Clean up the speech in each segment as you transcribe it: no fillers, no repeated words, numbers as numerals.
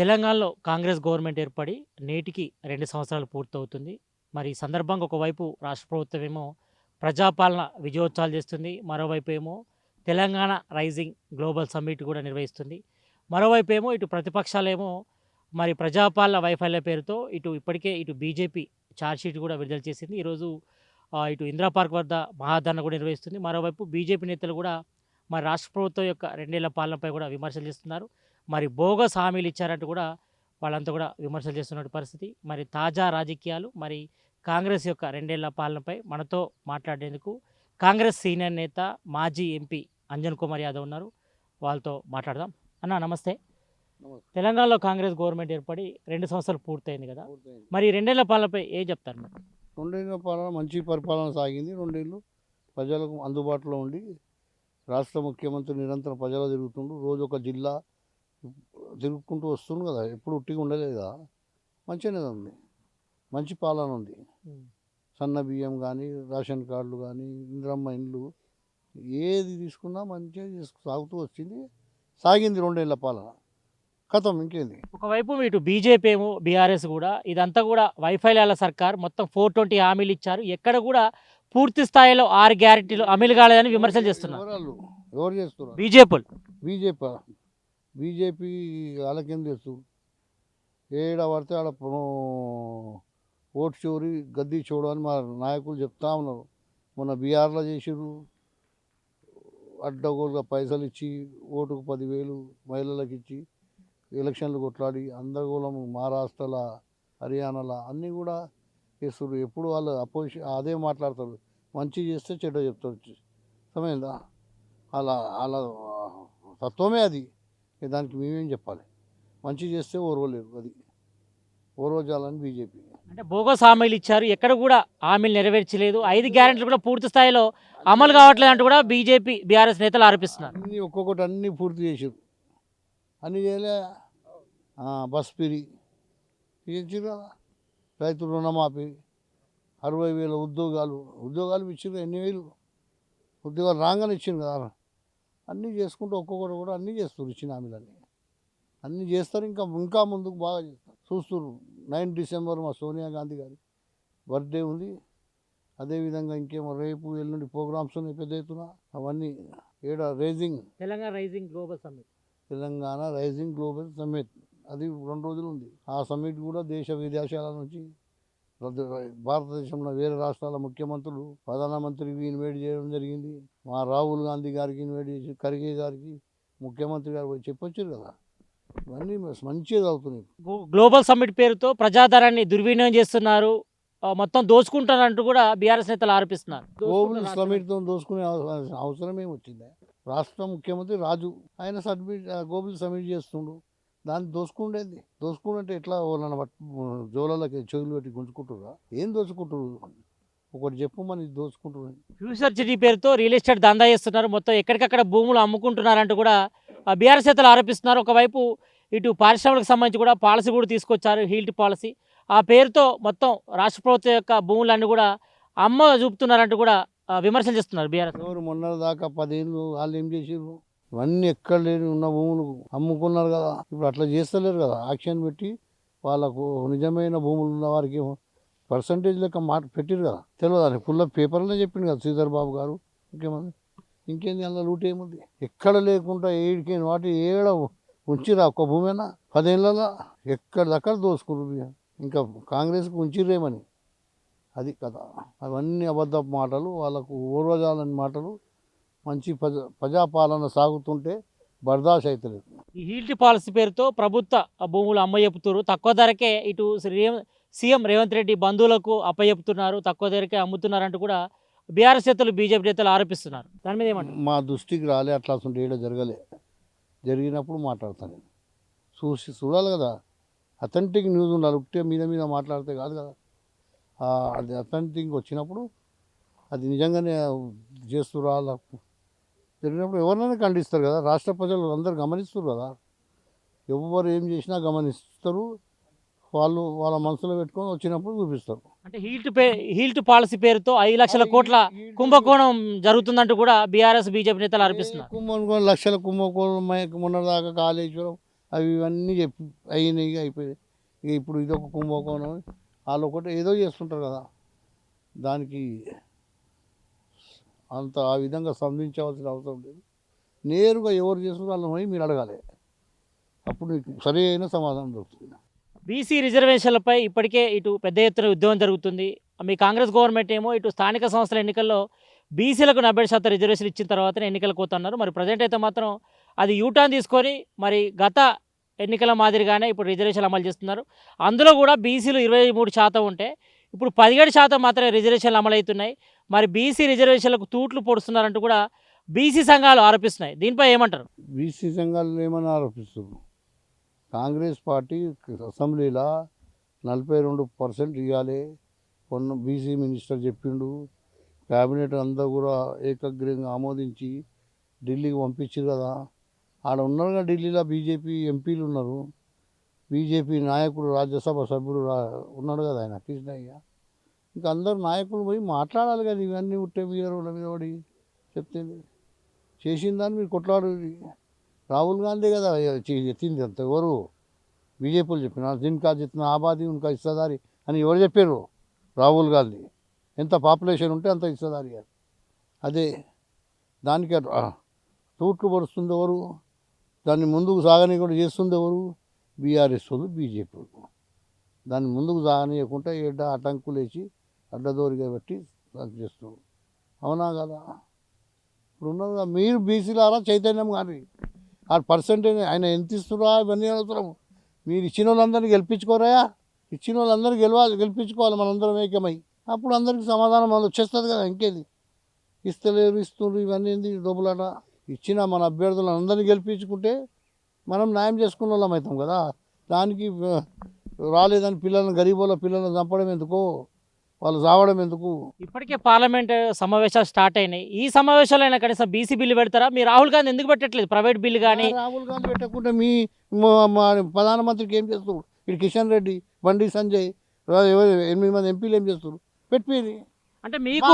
తెలంగాణలో కాంగ్రెస్ గవర్నమెంట్ ఏర్పడి నేటికి 2 సంవత్సరాలు పూర్తవుతుంది. మరి ఈ సందర్భంగా ఒకవైపు రాష్ట్ర ప్రభుత్వం ఏమో ప్రజాపాలన విజయోత్సవాలు చేస్తుంది. మరోవైపు ఏమో తెలంగాణ రైజింగ్ గ్లోబల్ సమ్మిట్ కూడా నిర్వహిస్తుంది. మరోవైపు ఏమో ఇటు ప్రతిపక్షాలేమో మరి ప్రజాపాలన వైఫల్య పేరుతో ఇప్పటికే బీజేపీ ఛార్జ్‌షీట్ కూడా విడుదల చేసింది. ఈరోజు ఇటు ఇందిరా పార్క్ వద్ద మహాధరణ కూడా నిర్వహిస్తుంది. మరోవైపు బీజేపీ నేతలు కూడా మరి రాష్ట్ర ప్రభుత్వం యొక్క 2 ఏళ్ల పాలనపై కూడా విమర్శలు చేస్తున్నారు. మరి బోగస్ హామీలు ఇచ్చారంటూ కూడా వాళ్ళంతా కూడా విమర్శలు చేస్తున్న పరిస్థితి. మరి తాజా రాజకీయాలు మరి కాంగ్రెస్ యొక్క 2 ఏళ్ల పాలనపై మనతో మాట్లాడేందుకు కాంగ్రెస్ సీనియర్ నేత మాజీ ఎంపీ అంజన్ కుమార్ యాదవ్ ఉన్నారు. వాళ్ళతో మాట్లాడదాం. అన్న నమస్తే. నమస్తే. తెలంగాణలో కాంగ్రెస్ గవర్నమెంట్ ఏర్పడి 2 సంవత్సరాలు పూర్తయింది కదా. పూర్తయింది. మరి ఈ 2 ఏళ్ల పాలనపై ఏం చెప్తారు మీరు? 2 ఏళ్ల పాలన మంచి పరిపాలన సాగింది. 2 ఏళ్ళు ప్రజలకు అందుబాటులో ఉండి రాష్ట్ర ముఖ్యమంత్రి నిరంతరం ప్రజలు తిరుగుతుండు. రోజు ఒక జిల్లా తిరుగుకుంటూ వస్తుండు కదా. ఎప్పుడు ఉట్టిగా ఉండలేదు కదా. మంచిగానే ఉంది. మంచి పాలన ఉంది. సన్న బియ్యం కానీ, రేషన్ కార్డులు కానీ, ఇందిరమ్మ ఇండ్లు ఏది తీసుకున్నా మంచిగా సాగుతూ వచ్చింది. సాగింది 2 ఏళ్ల పాలన. కథం ఇంకేంది. ఒకవైపు ఇటు బీజేపీ ఏమో బీఆర్ఎస్ కూడా ఇదంతా కూడా వైఫల్యాల సర్కార్, మొత్తం 420 హామీలు ఇచ్చారు, ఎక్కడ కూడా పూర్తి స్థాయిలో 6 గ్యారెంటీలు అమలు కాలేదని విమర్శలు చేస్తున్నారు. ఎవరు చేస్తున్నారు? బీజేపీ బీజేపీ వాళ్ళకేం తెలుసు. ఏడ పడితే ఆడ ఓటు చోరీ గద్దీ చూడు అని మా నాయకులు చెప్తా ఉన్నారు. మొన్న బీహార్లో చేసిర్రు. అడ్డగోలుగా పైసలు ఇచ్చి ఓటుకు 10,000 మహిళలకు ఇచ్చి ఎలక్షన్లు కొట్లాడి అందగోళం మహారాష్ట్రలో, హర్యానాలో అన్నీ కూడా చేస్తారు. ఎప్పుడు వాళ్ళు అపోజిషన్ అదే మాట్లాడతారు. మంచి చేస్తే చెడ్డ చెప్తారు. సమయందా అలా అలా తత్వమే అది. దానికి మేమేం చెప్పాలి. మంచి చేస్తే ఓర్వలేరు. అది ఓర్వజాలని బీజేపీ. అంటే బోగస్ హామీలు ఇచ్చారు, ఎక్కడ కూడా హామీలు నెరవేర్చలేదు, 5 గ్యారెంటీలు కూడా పూర్తి స్థాయిలో అమలు కావట్లేదు అంటూ కూడా బీజేపీ బీఆర్ఎస్ నేతలు ఆరోపిస్తున్నారు. అన్నీ ఒక్కొక్కటి అన్నీ పూర్తి చేసారు. అన్నీ చేయలే. బస్ ఫ్రీ ఇచ్చారు కదా. రైతు రుణమాఫీ, 60,000 ఉద్యోగాలు ఇచ్చారు. ఎన్ని వేలు ఉద్యోగాలు రాగానే ఇచ్చింది కదా. అన్నీ చేసుకుంటూ ఒక్కొక్కటి కూడా అన్నీ చేస్తారు. ఇచ్చిన హామీలన్నీ అన్నీ చేస్తారు. ఇంకా ముందుకు బాగా చేస్తారు. చూస్తున్నారు. 9 డిసెంబర్ మా సోనియా గాంధీ గారి బర్త్డే ఉంది. అదేవిధంగా ఇంకేమో రేపు ఎల్లుండి ప్రోగ్రామ్స్ ఉన్నాయి పెద్ద ఎత్తున. అవన్నీ తెలంగాణ రైజింగ్ గ్లోబల్ సమ్మిట్ అది 2 రోజులు ఉంది. ఆ సమ్మిట్ కూడా దేశ విదేశాల నుంచి భారతదేశంలో వేరే రాష్ట్రాల ముఖ్యమంత్రులు, ప్రధానమంత్రికి ఇన్వైట్ చేయడం జరిగింది. మా రాహుల్ గాంధీ గారికి ఇన్వైట్ చేసి, ఖర్గే గారికి, ముఖ్యమంత్రి గారు పోయి చెప్పొచ్చారు కదా. ఇవన్నీ మంచిగా అవుతున్నాయి. గ్లోబల్ సమ్మిట్ పేరుతో ప్రజాధనాన్ని దుర్వినియోగం చేస్తున్నారు, మొత్తం దోచుకుంటారంటూ కూడా బీఆర్ఎస్ నేతలు ఆరోపిస్తున్నారు. గ్లోబల్ సమ్మిట్తో దోసుకునే అవసరం ఏమొచ్చింది? రాష్ట్ర ముఖ్యమంత్రి రాజు ఆయన గ్లోబల్ సమ్మిట్ చేస్తుండు. దాన్ని దోసుకుంటే ఎట్లా వాళ్ళని జోలకి చెవులు పెట్టి గుంజుకుంటురా? ఏం దోచుకుంటారు? ఒకటి చెప్పు మన దోచుకుంటున్నారు. ఫ్యూచర్ సిటీ పేరుతో రియల్ ఎస్టేట్ దందా చేస్తున్నారు, మొత్తం ఎక్కడికక్కడ భూములు అమ్ముకుంటున్నారంటూ కూడా బీఆర్ఎస్ నేతలు ఆరోపిస్తున్నారు. ఒకవైపు ఇటు పారిశ్రామికలకు సంబంధించి కూడా పాలసీ కూడా తీసుకొచ్చారు, హీల్ట్ పాలసీ. ఆ పేరుతో మొత్తం రాష్ట్ర ప్రభుత్వం యొక్క భూములన్నీ కూడా చూపుతున్నారంటూ కూడా విమర్శలు చేస్తున్నారు బీఆర్ఎస్. ఎవరు మొన్న దాకా 10 ఏళ్ళు వాళ్ళు ఏం చేసారు? ఇవన్నీ ఎక్కడ లేని ఉన్న భూములు అమ్ముకున్నారు కదా. ఇప్పుడు అట్లా చేస్తలేరు కదా. యాక్షన్ పెట్టి వాళ్ళకు నిజమైన భూములు ఉన్న వారికి పర్సంటేజ్ లెక్క మాట పెట్టిరు కదా. తెలియదు అని ఫుల్ పేపర్లో చెప్పిండు కదా శ్రీధర్ బాబు గారు ముఖ్యమంత్రి. ఇంకేంది అందులో లూట్ ఏముంది? ఎక్కడ లేకుండా ఏడికేని వాటి ఏడ ఉంచిరా ఒక్క భూమైనా 10 ఏళ్ళలో ఎక్కడిదక్కడ దోసుకున్నారు. ఇంకా కాంగ్రెస్కి ఉంచిరేమని అది కదా. అవన్నీ అబద్ధపు మాటలు, వాళ్ళకు ఓర్వజాలని మాటలు. మంచి ప్రజాపాలన సాగుతుంటే బర్దాష్ అవుతలేదు. ఈ హీల్ట్ పాలసీ పేరుతో ప్రభుత్వ భూములు అమ్మచెప్తున్నారు, తక్కువ ధరకే ఇటు సీఎం రేవంత్ రెడ్డి బంధువులకు అప్పచెప్తున్నారు, తక్కువ ధరకే అమ్ముతున్నారంటూ కూడా బీఆర్ఎస్ నేతలు బీజేపీ నేతలు ఆరోపిస్తున్నారు. దాని మీద ఏమంటారు? మా దృష్టికి రాలే. అట్లా ఏడ జరగలే. జరిగినప్పుడు మాట్లాడతాను. చూడాలి కదా. అథెంటిక్ న్యూస్ ఉండాలి. ఉంటే మీద మాట్లాడితే కాదు కదా. అది అథెంటిక్ వచ్చినప్పుడు అది నిజంగానే చేస్తున్నారు. జరిగినప్పుడు ఎవరినైనా ఖండిస్తారు కదా. రాష్ట్ర ప్రజలు అందరు గమనిస్తారు కదా. ఎవరు ఏం చేసినా గమనిస్తారు. వాళ్ళు వాళ్ళ మనసులో పెట్టుకొని వచ్చినప్పుడు చూపిస్తారు. అంటే హీల్ట్ పాలసీ పేరుతో 5 లక్షల కోట్ల కుంభకోణం జరుగుతుందంటూ కూడా బీఆర్ఎస్ బీజేపీ నేతలు ఆరోపిస్తున్నారు. కుంభకోణం, లక్షల కుంభకోణం. మొన్న దాకా కాళేశ్వరం అవి ఇవన్నీ చెప్పి అయినాయి అయిపోయాయి. ఇక ఇప్పుడు ఇదొక కుంభకోణం, వాళ్ళు ఒకటి ఏదో చేస్తుంటారు కదా, దానికి అంత ఆ విధంగా స్పందించవలసిన అవసరం లేదు. నేరుగా ఎవరు చేస్తున్నారు వాళ్ళని పోయి మీరు అడగాలి, అప్పుడు మీకు సరి అయిన సమాధానం దొరుకుతుంది. బీసీ రిజర్వేషన్లపై ఇప్పటికే ఇటు పెద్ద ఎత్తున ఉద్యమం జరుగుతుంది. మీ కాంగ్రెస్ గవర్నమెంట్ ఏమో ఇటు స్థానిక సంస్థల ఎన్నికల్లో బీసీలకు 70% రిజర్వేషన్ ఇచ్చిన తర్వాతనే ఎన్నికలకు పోతున్నారు. మరి ప్రజెంట్ అయితే మాత్రం అది యూటర్న్ తీసుకొని మరి గత ఎన్నికల మాదిరిగానే ఇప్పుడు రిజర్వేషన్లు అమలు చేస్తున్నారు. అందులో కూడా బీసీలు 23% ఉంటే ఇప్పుడు 17% మాత్రమే రిజర్వేషన్లు అమలవుతున్నాయి. మరి బీసీ రిజర్వేషన్లకు తూట్లు పొడుస్తున్నారంటూ కూడా బీసీ సంఘాలు ఆరోపిస్తున్నాయి. దీనిపై ఏమంటారు? బీసీ సంఘాలు ఏమని ఆరోపిస్తున్నారు? కాంగ్రెస్ పార్టీ అసెంబ్లీలో 42% ఇవ్వాలి కొన్న బీసీ మినిస్టర్ చెప్పిండు. క్యాబినెట్ అంతా కూడా ఏకగ్రీవంగా ఆమోదించి ఢిల్లీకి పంపించారు కదా. ఆడ ఉన్నారు కదా ఢిల్లీలో బీజేపీ ఎంపీలు ఉన్నారు, బీజేపీ నాయకుడు రాజ్యసభ సభ్యుడు ఉన్నాడు కదా ఆయన కృష్ణయ్య. ఇంకా అందరు నాయకులు పోయి మాట్లాడాలి కదా, ఇవన్నీ ఉంటే మీద రోడ్ల మీద పడి చెప్తే చేసిన దాన్ని మీరు కొట్లాడు. రాహుల్ గాంధీ కదా ఎత్తింది అంత, ఎవరు బీజేపీలు చెప్పిన జిన్కా జిత్నా ఆబాదీ ఉన్కా హిస్సాదారి అని ఎవరు చెప్పారు? రాహుల్ గాంధీ. ఎంత పాపులేషన్ ఉంటే అంత హిస్సాదారి అని. అదే దానికి తూట్లు పరుస్తుంది ఎవరు? దాన్ని ముందుకు సాగని కూడా చేస్తుంది ఎవరు? బీఆర్ఎస్ వాళ్ళు, బీజేపీ వాళ్ళు. దాన్ని ముందుకు సాగనీయకుండా ఏడ అటంకులు వేసి అడ్డదోరిగా పెట్టి చేస్తున్నారు. అవునా కదా? ఇప్పుడు ఉన్నది మీరు బీసీలారా చైతన్యం కానీ ఆ పర్సెంటేజ్ ఆయన ఎంత ఇస్తున్నా ఇవన్నీ అవసరం. మీరు ఇచ్చిన వాళ్ళందరినీ గెలిపించుకోరా, ఇచ్చిన వాళ్ళందరూ గెలిపించుకోవాలి మనందరం ఏకమై, అప్పుడు అందరికీ సమాధానం వాళ్ళు వచ్చేస్తుంది కదా. ఇంకేది ఇస్తలేరు ఇస్తున్నారు ఇవన్నీ ఏంది డబ్బులట. ఇచ్చిన మన అభ్యర్థులను అందరినీ గెలిపించుకుంటే మనం న్యాయం చేసుకున్న వాళ్ళం అవుతాం కదా. దానికి రాలేదని పిల్లలను గరీబుల పిల్లలను చంపడం ఎందుకు, వాళ్ళు చావడం ఎందుకు? ఇప్పటికే పార్లమెంట్ సమావేశాలు స్టార్ట్ అయినాయి. ఈ సమావేశాలు అయినా కనీసం బీసీ బిల్లు పెడతారా? మీ రాహుల్ గాంధీ ఎందుకు పెట్టట్లేదు ప్రైవేట్ బిల్లు కానీ? రాహుల్ గాంధీ పెట్టకుండా మీ మా ప్రధానమంత్రికి ఏం చేస్తారు? ఇటు కిషన్ రెడ్డి, బండి సంజయ్, 8 మంది ఎంపీలు ఏం చేస్తారు? పెట్టిపోయి అంటే మీకు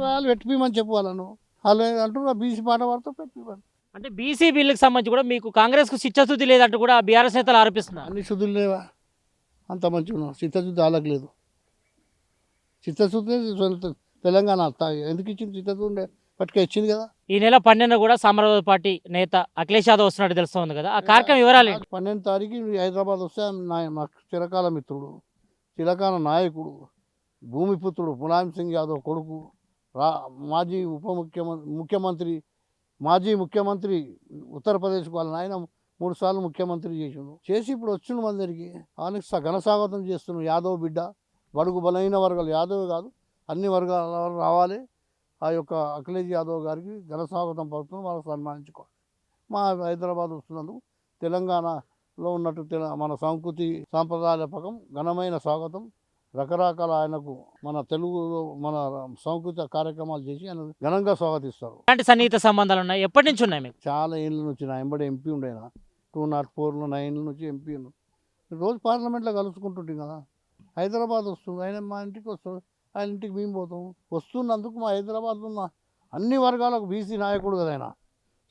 వాళ్ళు పెట్టిపోయమని చెప్పు వాళ్ళను. వాళ్ళు అంటున్నారు బీసీ పాట పాడుతూ పెట్టిపోయి. అంటే బీసీ బిల్లుకి సంబంధించి కూడా మీకు కాంగ్రెస్కు చిత్తశుద్ధి లేదంటూ కూడా బీఆర్ఎస్ నేతలు ఆరోపిస్తున్నారు. అన్ని శుద్ధులు లేవా? అంత మంచిగా ఉన్నాం, చిత్తశుద్ధి వాళ్ళకి లేదు. చిత్తశుద్ధి తెలంగాణ ఎందుకు ఇచ్చింది? చిత్తశుద్ధి ఉండే పట్టుక ఇచ్చింది కదా. ఈ నెల 12 కూడా సమాజ్వాదీ పార్టీ నేత అఖిలేష్ యాదవ్ వస్తున్నట్టు తెలుస్తుంది కదా, ఆ కార్యక్రమం వివరాలు ఏంటి? 12వ తారీఖు హైదరాబాద్ వస్తే మాకు చిరకాల మిత్రుడు, చిరకాల నాయకుడు, భూమిపుత్రుడు ములాయం సింగ్ యాదవ్ కొడుకు, మాజీ ముఖ్యమంత్రి మాజీ ముఖ్యమంత్రి ఉత్తరప్రదేశ్కు వాళ్ళ ఆయన 3 సార్లు ముఖ్యమంత్రి చేసి ఇప్పుడు వచ్చిండు మన దగ్గరికి. ఆయనకి ఘన స్వాగతం చేస్తున్నాం. యాదవ్ బిడ్డ, బడుగు బలైన వర్గాలు, యాదవ్ కాదు అన్ని వర్గాల వారు రావాలి. ఆ యొక్క అఖిలేష్ యాదవ్ గారికి ఘన స్వాగతం పలుకుతున్నాం, వాళ్ళకి సన్మానించుకోవాలి. మా హైదరాబాద్ వస్తున్నందుకు తెలంగాణలో ఉన్నట్టు మన సంస్కృతి సాంప్రదాయాల ప్రకారం ఘనమైన స్వాగతం. రకరకాల ఆయనకు మన తెలుగులో మన సంస్కృత కార్యక్రమాలు చేసి ఆయన ఘనంగా స్వాగతిస్తారు. ఎలాంటి సన్నిహిత సంబంధాలు ఉన్నాయి? ఎప్పటి నుంచి ఉన్నాయి మీకు? చాలా ఏళ్ళ నుంచి నా ఎంబడి ఎంపీ ఉండేనా 2004లో 9 నుంచి ఎంపీ. రోజు పార్లమెంట్లో కలుసుకుంటుంటాం కదా. హైదరాబాద్ వస్తుంది ఆయన, మా ఇంటికి వస్తుంది, ఆయన ఇంటికి మేము పోతాం. వస్తున్నందుకు మా హైదరాబాద్లో ఉన్న అన్ని వర్గాలకు బీసీ నాయకుడు కదా ఆయన.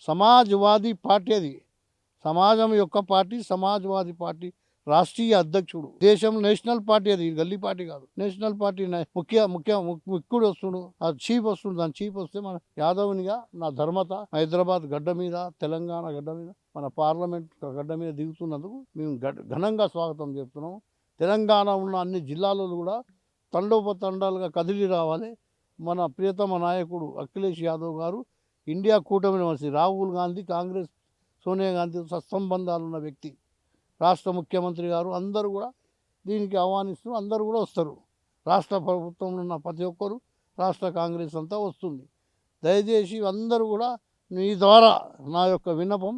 సమాజ్వాదీ పార్టీ, అది సమాజం యొక్క పార్టీ, సమాజ్వాదీ పార్టీ రాష్ట్రీయ అధ్యక్షుడు. దేశం నేషనల్ పార్టీ, అది గల్లీ పార్టీ కాదు, నేషనల్ పార్టీ ముఖ్యుడు వస్తుడు, ఆ చీఫ్ వస్తుంది. దాని చీఫ్ వస్తే మన యాదవ్నిగా నా ధర్మత హైదరాబాద్ గడ్డ మీద, తెలంగాణ గడ్డ మీద, మన పార్లమెంట్ గడ్డ మీద దిగుతున్నందుకు మేము ఘనంగా స్వాగతం చెప్తున్నాము. తెలంగాణ ఉన్న అన్ని జిల్లాలలో కూడా తండోపతండాలుగా కదిలి రావాలి. మన ప్రియతమ నాయకుడు అఖిలేష్ యాదవ్ గారు ఇండియా కూటమిని మనిషి, రాహుల్ గాంధీ కాంగ్రెస్ సోనియా గాంధీ సత్సంబంధాలు ఉన్న వ్యక్తి, రాష్ట్ర ముఖ్యమంత్రి గారు అందరూ కూడా దీనికి ఆహ్వానిస్తూ అందరూ కూడా వస్తారు. రాష్ట్ర ప్రభుత్వంలో ఉన్న ప్రతి ఒక్కరు, రాష్ట్ర కాంగ్రెస్ అంతా వస్తుంది. దయచేసి అందరూ కూడా మీ ద్వారా నా యొక్క విన్నపం,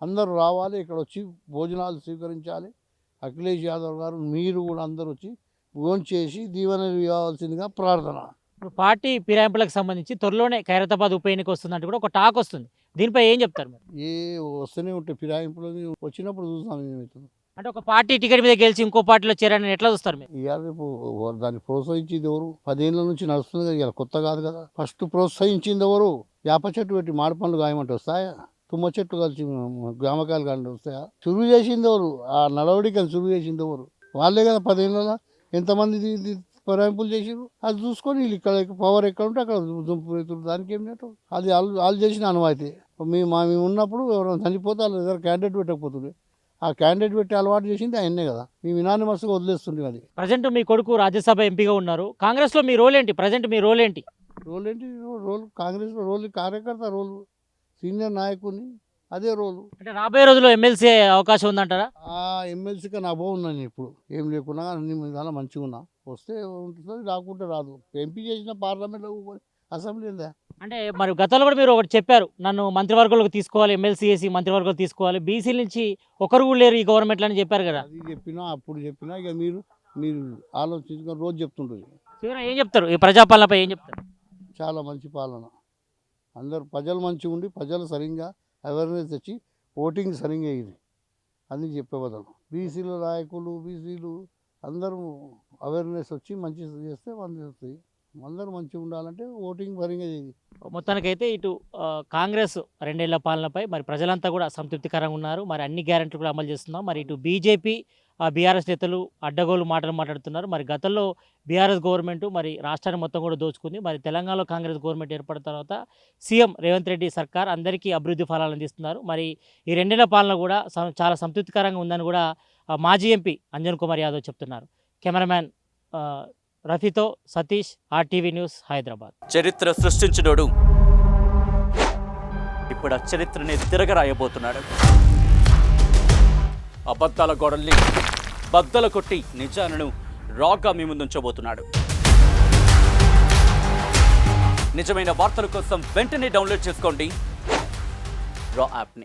అందరూ రావాలి, ఇక్కడ వచ్చి భోజనాలు స్వీకరించాలి. అఖిలేష్ యాదవ్ గారు మీరు కూడా అందరూ వచ్చి భోంచేసి దీవెనలు ఇవ్వాల్సిందిగా ప్రార్థన. ఇప్పుడు పార్టీ ఫిరాయింపులకు సంబంధించి త్వరలోనే ఖైరతాబాద్ ఉప ఎన్నిక వస్తుందంటే కూడా ఒక టాక్ వస్తుంది. దీనిపై ఏం చెప్తారు మీరు? వస్తూనే ఉంటాయి ఫిరాయింపులు, వచ్చినప్పుడు చూస్తాం ఏమవుతుంది. అంటే ఒక పార్టీ టికెట్ మీద గెలిచి ఇంకో పార్టీలో చేరాలని ఎట్లా చూస్తారు మీరు? ఇవాళ రేపు దాన్ని ప్రోత్సహించింది ఎవరు? 10 ఏళ్ళ నుంచి నడుస్తుంది కదా, ఇలా కొత్త కాదు కదా. ఫస్ట్ ప్రోత్సహించింది ఎవరు? వేప చెట్టు పెట్టి మాడి పండ్లు గాయమంటే వస్తాయా? తుమ్మ చెట్లు కలిసి గ్రామకాయలు కానీ వస్తాయా? చురువు చేసింది ఎవరు? ఆ నడవడికని చురువు చేసింది ఎవరు? వాళ్ళే కదా 10 ఏళ్ళలో ఎంతమంది ఫిరాయింపులు చేసిరు. అది చూసుకొని వీళ్ళు ఇక్కడ పవర్ ఎక్కడ ఉంటే అక్కడ దుంపు రైతులు దానికి ఏం లేదు. అది వాళ్ళు చేసిన అనువాయితీ. మేము ఉన్నప్పుడు ఎవరైనా చనిపోతే వాళ్ళు ఏదైనా క్యాండిడేట్ పెట్టకపోతుంది. ఆ క్యాండిడేట్ పెట్టి అలవాటు చేసింది ఆయన్నే కదా. మేము ఇనానిమస్గా వదిలేస్తుండే. అది ప్రజెంట్ మీ కొడుకు రాజ్యసభ ఎంపీగా ఉన్నారు. కాంగ్రెస్లో మీ రోల్ ఏంటి? ప్రజెంట్ మీ రోల్ ఏంటి? రోల్ ఏంటి? రోల్ కాంగ్రెస్లో రోల్ కార్యకర్త రోలు, సీనియర్ నాయకుని అదే రోలు. అంటే రాబోయే రోజుల్లో ఎమ్మెల్సీ అవకాశం ఉందంటారా? ఆ ఎమ్మెల్సీకి నా అనుభవం ఉన్నాను ఇప్పుడు. ఏం లేకున్నా అన్ని చాలా మంచిగా ఉన్నా. వస్తే ఉంటుంది, రాకుంటే రాదు. ఎంపీ చేసిన పార్లమెంట్లో అసెంబ్లీ ఉందా? అంటే మరి గతంలో కూడా మీరు ఒకటి చెప్పారు, నన్ను మంత్రివర్గంలోకి తీసుకోవాలి, ఎమ్మెల్సీ చేసి మంత్రివర్గంలో తీసుకోవాలి, బీసీల నుంచి ఒకరు కూడా లేరు ఈ గవర్నమెంట్లో అని చెప్పారు కదా. అది చెప్పినా అప్పుడు చెప్పినా ఇక మీరు ఆలోచించుకొని రోజు చెప్తుంటుంది. చివరిగా ఏం చెప్తారు ఈ ప్రజాపాలనపై ఏం చెప్తారు? చాలా మంచి పాలన. అందరు ప్రజలు మంచిగా ఉండి ప్రజలు సరిగ్గా అవేర్నెస్ తెచ్చి ఓటింగ్ సరిగ్గా అయ్యింది అని చెప్పే బదులు బీసీలు నాయకులు బీసీలు అందరూ అవేర్నెస్ వచ్చి మంచి చేస్తే మంచి వస్తాయి. అందరూ మంచిగా ఉండాలంటే ఓటింగ్ సరిగ్గా చేయాలి. మొత్తానికైతే ఇటు కాంగ్రెస్ 2 ఏళ్ల పాలనపై మరి ప్రజలంతా కూడా సంతృప్తికరంగా ఉన్నారు. మరి అన్ని గ్యారెంటీలు కూడా అమలు చేస్తున్నాం. మరి ఇటు బీజేపీ బీఆర్ఎస్ నేతలు అడ్డగోలు మాటలు మాట్లాడుతున్నారు. మరి గతంలో బీఆర్ఎస్ గవర్నమెంట్ మరి రాష్ట్రాన్ని మొత్తం కూడా దోచుకుంది. మరి తెలంగాణలో కాంగ్రెస్ గవర్నమెంట్ ఏర్పడిన తర్వాత సీఎం రేవంత్ రెడ్డి సర్కార్ అందరికీ అభివృద్ధి ఫలాలు అందిస్తున్నారు. మరి ఈ 2 ఏళ్ల పాలన కూడా చాలా సంతృప్తికరంగా ఉందని కూడా మాజీ ఎంపీ అంజన్ కుమార్ యాదవ్ చెప్తున్నారు. కెమెరామ్యాన్ రఫీతో సతీష్, RTV న్యూస్, హైదరాబాద్. చరిత్ర సృష్టించినోడు ఇప్పుడు ఆ చరిత్రని తిరగరాయబోతున్నాడు. అబద్ధాల గోడల్ని బద్దలు కొట్టి నిజాలను రాగా మీ ముందుంచబోతున్నాడు. నిజమైన వార్తల కోసం వెంటనే డౌన్లోడ్ చేసుకోండి రా యాప్ని.